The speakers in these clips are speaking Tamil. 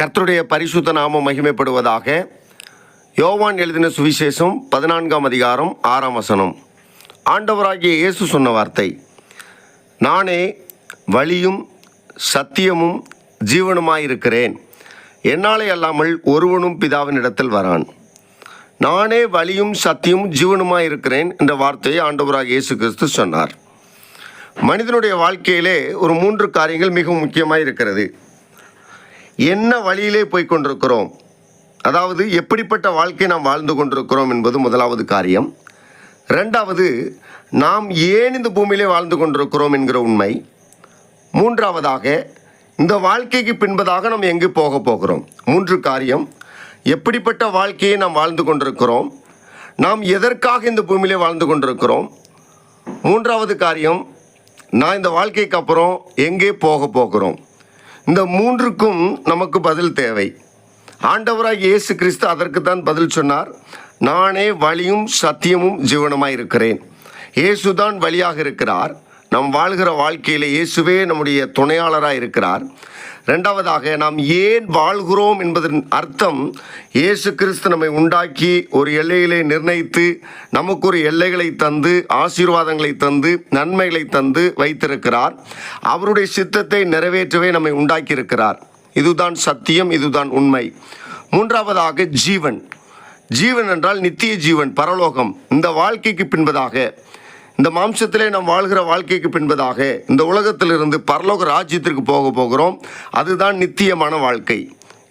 கர்த்தருடைய பரிசுத்த நாமம் மகிமைப்படுவதாக. யோவான் எழுதின சுவிசேஷம் 14ஆம் அதிகாரம் 6ஆம் வசனம். ஆண்டவராகிய இயேசு சொன்ன வார்த்தை, நானே வழியும் சத்தியமும் ஜீவனுமாயிருக்கிறேன், என்னாலே அல்லாமல் ஒருவனும் பிதாவினிடத்தில் வரான். நானே வழியும் சத்தியமும் ஜீவனுமாயிருக்கிறேன் என்ற வார்த்தையை ஆண்டவராகிய இயேசு கிறிஸ்து சொன்னார். மனிதனுடைய வாழ்க்கையிலே ஒரு 3 காரியங்கள் மிகவும் முக்கியமாக இருக்கிறது. என்ன வழியிலே போய் கொண்டிருக்கிறோம், அதாவது எப்படிப்பட்ட வாழ்க்கை நாம் வாழ்ந்து கொண்டிருக்கிறோம் என்பது முதலாவது காரியம். 2வது, நாம் ஏன் இந்த பூமியிலே வாழ்ந்து கொண்டிருக்கிறோம் என்கிற உண்மை. 3வதாக, இந்த வாழ்க்கைக்கு பின்பதாக நாம் எங்கே போக போகிறோம். 3 காரியம். எப்படிப்பட்ட வாழ்க்கையை நாம் வாழ்ந்து கொண்டிருக்கிறோம், நாம் எதற்காக இந்த பூமியிலே வாழ்ந்து கொண்டிருக்கிறோம். 3வது காரியம், நான் இந்த வாழ்க்கைக்கு அப்புறம் எங்கே போக போகிறோம். இந்த 3க்கும் நமக்கு பதில் தேவை. ஆண்டவராக இயேசு கிறிஸ்து அதற்கு தான் பதில் சொன்னார். நானே வழியும் சத்தியமும் ஜீவனுமாய் இருக்கிறேன். இயேசு தான் வழியாக இருக்கிறார். நாம் வாழ்கிற வாழ்க்கையில் இயேசுவே நம்முடைய துணையாளராக இருக்கிறார். 2வதாக, நாம் ஏன் வாழ்கிறோம் என்பதன் அர்த்தம், இயேசு கிறிஸ்து நம்மை உண்டாக்கி ஒரு எல்லையிலே நிர்ணயித்து நமக்கு ஒரு எல்லைகளை தந்து ஆசீர்வாதங்களை தந்து நன்மைகளை தந்து வைத்திருக்கிறார். அவருடைய சித்தத்தை நிறைவேற்றவே நம்மை உண்டாக்கி இருக்கிறார். இதுதான் சத்தியம், இதுதான் உண்மை. 3வதாக, ஜீவன். ஜீவன் என்றால் நித்திய ஜீவன், பரலோகம். இந்த வாழ்க்கைக்கு பின்பதாக, இந்த மாம்சத்திலே நாம் வாழ்கிற வாழ்க்கைக்கு பின்பதாக இந்த உலகத்திலிருந்து பரலோக ராஜ்யத்திற்கு போக போகிறோம். அதுதான் நித்தியமான வாழ்க்கை.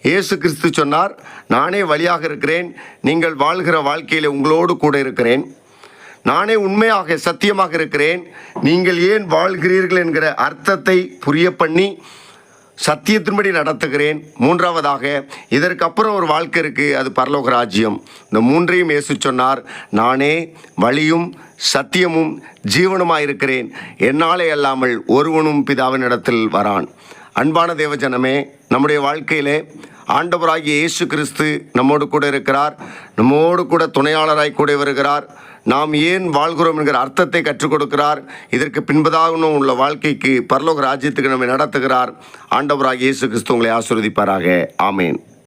இயேசு கிறிஸ்து சொன்னார், நானே வழியாக இருக்கிறேன், நீங்கள் வாழ்கிற வாழ்க்கையில் உங்களோடு கூட இருக்கிறேன். நானே உண்மையாக சத்தியமாக இருக்கிறேன், நீங்கள் ஏன் வாழ்கிறீர்கள் என்கிற அர்த்தத்தை புரிய பண்ணி சத்தியத்தின்படி நடத்துகிறேன். 3வதாக, இதற்கப்புறம் ஒரு வாழ்க்கை இருக்குது, அது பரலோக ராஜ்யம். இந்த 3ஐயும் இயேசு சொன்னார், நானே வழியும் சத்தியமும் ஜீவனுமாயிருக்கிறேன், என்னாலே அல்லாமல் ஒருவனும் பிதாவினிடத்தில் வரான். அன்பான தேவஜனமே, நம்முடைய வாழ்க்கையிலே ஆண்டவராகிய இயேசு கிறிஸ்து நம்மோடு கூட இருக்கிறார். நம்மோடு கூட துணையாளராய் கூட வருகிறார். நாம் ஏன் வாழ்கிறோம் என்கிற அர்த்தத்தை கற்றுக் கொடுக்கிறார். இதற்கு பின்பதாக உள்ள வாழ்க்கைக்கு பரலோக ராஜ்யத்துக்கு நம்மை நடத்துகிறார். ஆண்டவராகிய இயேசு கிறிஸ்து உங்களை ஆசீர்வதிப்பாராக. ஆமேன்.